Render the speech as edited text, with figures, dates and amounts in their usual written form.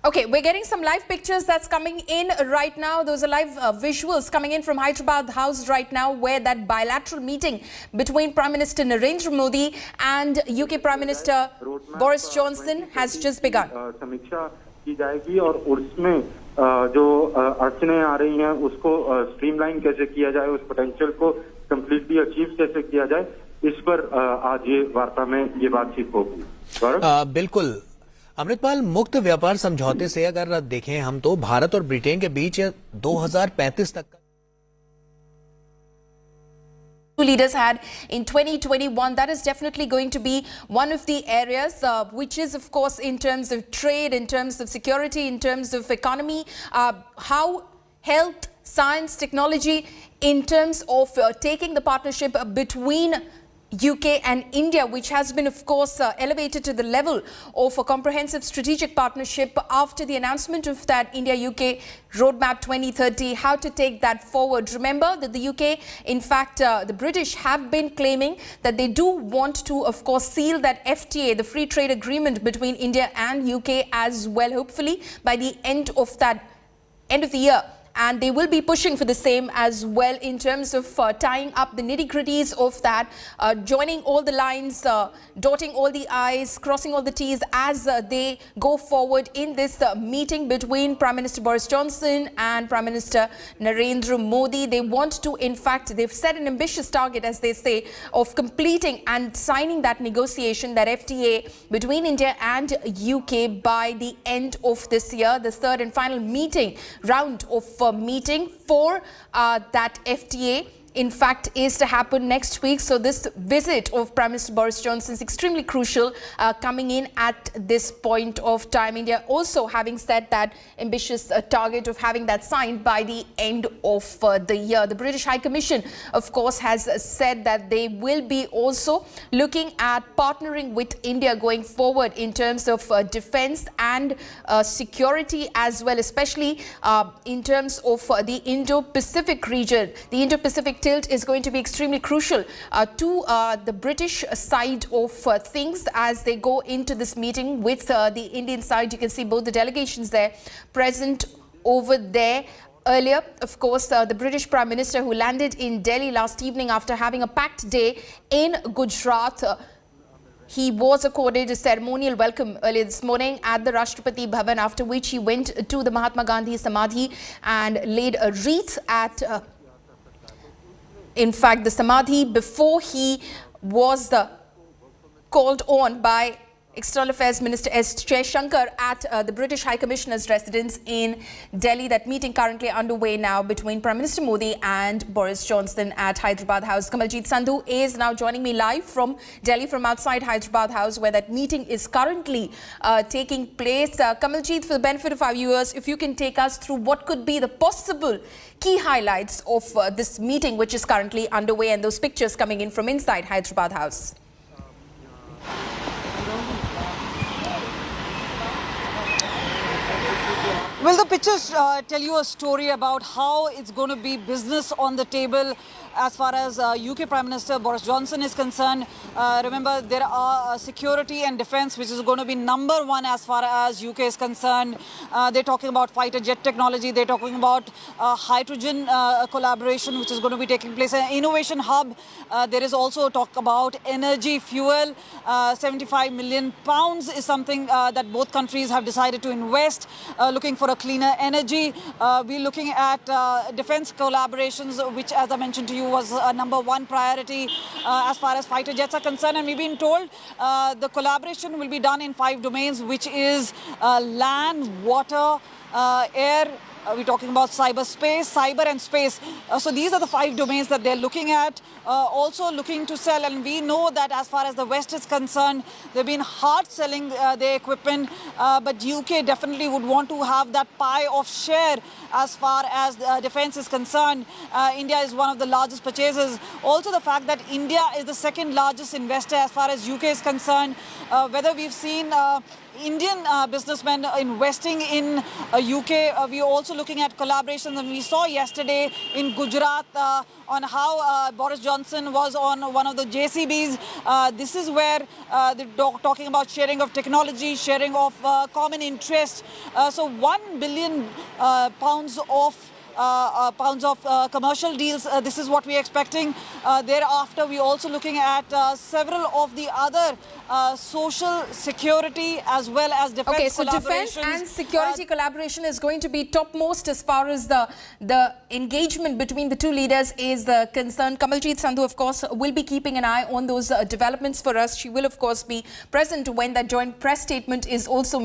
Okay, we're getting some live pictures that's coming in right now. Those are live visuals coming in from Hyderabad House right now, where that bilateral meeting between Prime Minister Narendra Modi and UK Prime Minister Boris Johnson has just begun. समीक्षा की जाएगी और उसमें जो अड़चनें आ रही हैं उसको स्ट्रीमलाइन कैसे किया जाए, उस पोटेंशियल को कंप्लीटली अचीव कैसे किया जाए, इस पर आज ये वार्ता में ये बातचीत होगी। बिल्कुल अमृतपाल, मुक्त व्यापार समझौते से अगर देखें हम तो भारत और ब्रिटेन के बीच 2035 तक leaders had in 2021. That is definitely going to be one of the areas which is, of course, in terms of trade, in terms of security, in terms of economy, how health, science, technology, in terms of taking the partnership between UK and India, which has been, of course, elevated to the level of a comprehensive strategic partnership after the announcement of that India-UK Roadmap 2030, how to take that forward. Remember that the UK, in fact, the British have been claiming that they do want to, of course, seal that FTA, the free trade agreement between India and UK as well, hopefully by the end of the year. And they will be pushing for the same as well in terms of tying up the nitty-gritties of that, joining all the lines, dotting all the I's, crossing all the T's as they go forward in this meeting between Prime Minister Boris Johnson and Prime Minister Narendra Modi. They want to, in fact, they've set an ambitious target, as they say, of completing and signing that negotiation, that FTA between India and UK by the end of this year. The third and final round of meeting for that FTA, in fact, is to happen next week. So this visit of Prime Minister Boris Johnson is extremely crucial, coming in at this point of time. India also having set that ambitious target of having that signed by the end of the year. The British High Commission, of course, has said that they will be also looking at partnering with India going forward in terms of defense and security as well, especially in terms of the Indo-Pacific region. The Indo-Pacific tilt is going to be extremely crucial to the British side of things as they go into this meeting with the Indian side. You can see both the delegations there present over there. Earlier, of course, the British Prime Minister, who landed in Delhi last evening after having a packed day in Gujarat, he was accorded a ceremonial welcome earlier this morning at the Rashtrapati Bhavan, after which he went to the Mahatma Gandhi Samadhi and laid a wreath at in fact, the Samadhi, before he was called on by External Affairs Minister S. Jaishankar at the British High Commissioner's residence in Delhi. That meeting currently underway now between Prime Minister Modi and Boris Johnson at Hyderabad House. Kamaljeet Sandhu is now joining me live from Delhi, from outside Hyderabad House, where that meeting is currently taking place. Kamaljeet, for the benefit of our viewers, if you can take us through what could be the possible key highlights of this meeting, which is currently underway, and those pictures coming in from inside Hyderabad House. Well, the pictures tell you a story about how it's going to be business on the table as far as UK Prime Minister Boris Johnson is concerned. Remember, there are security and defence, which is going to be #1 as far as UK is concerned. They're talking about fighter jet technology. They're talking about hydrogen collaboration, which is going to be taking place. An innovation hub. There is also talk about energy fuel. £75 million is something that both countries have decided to invest, looking for a cleaner energy. We're looking at defence collaborations, which, as I mentioned to you, was a #1 priority as far as fighter jets are concerned. And we've been told the collaboration will be done in 5 domains, which is land, water, air. We're talking about cyber and space. So these are the 5 domains that they're looking at. Also looking to sell, and we know that as far as the West is concerned, they've been hard selling their equipment, but UK definitely would want to have that pie of share as far as defence is concerned. India is one of the largest purchasers. Also the fact that India is the 2nd largest investor as far as UK is concerned. Whether we've seen Indian businessmen investing in UK. We are also looking at collaborations, and we saw yesterday in Gujarat on how Boris Johnson was on one of the JCBs. This is where they're talking about sharing of technology, sharing of common interest. So 1 billion pounds of commercial deals. This is what we're expecting. Thereafter, we're also looking at several of the other social security as well as defense Okay, so defense and security collaboration is going to be topmost as far as the engagement between the two leaders is concerned. Kamaljeet Sandhu, of course, will be keeping an eye on those developments for us. She will, of course, be present when that joint press statement is also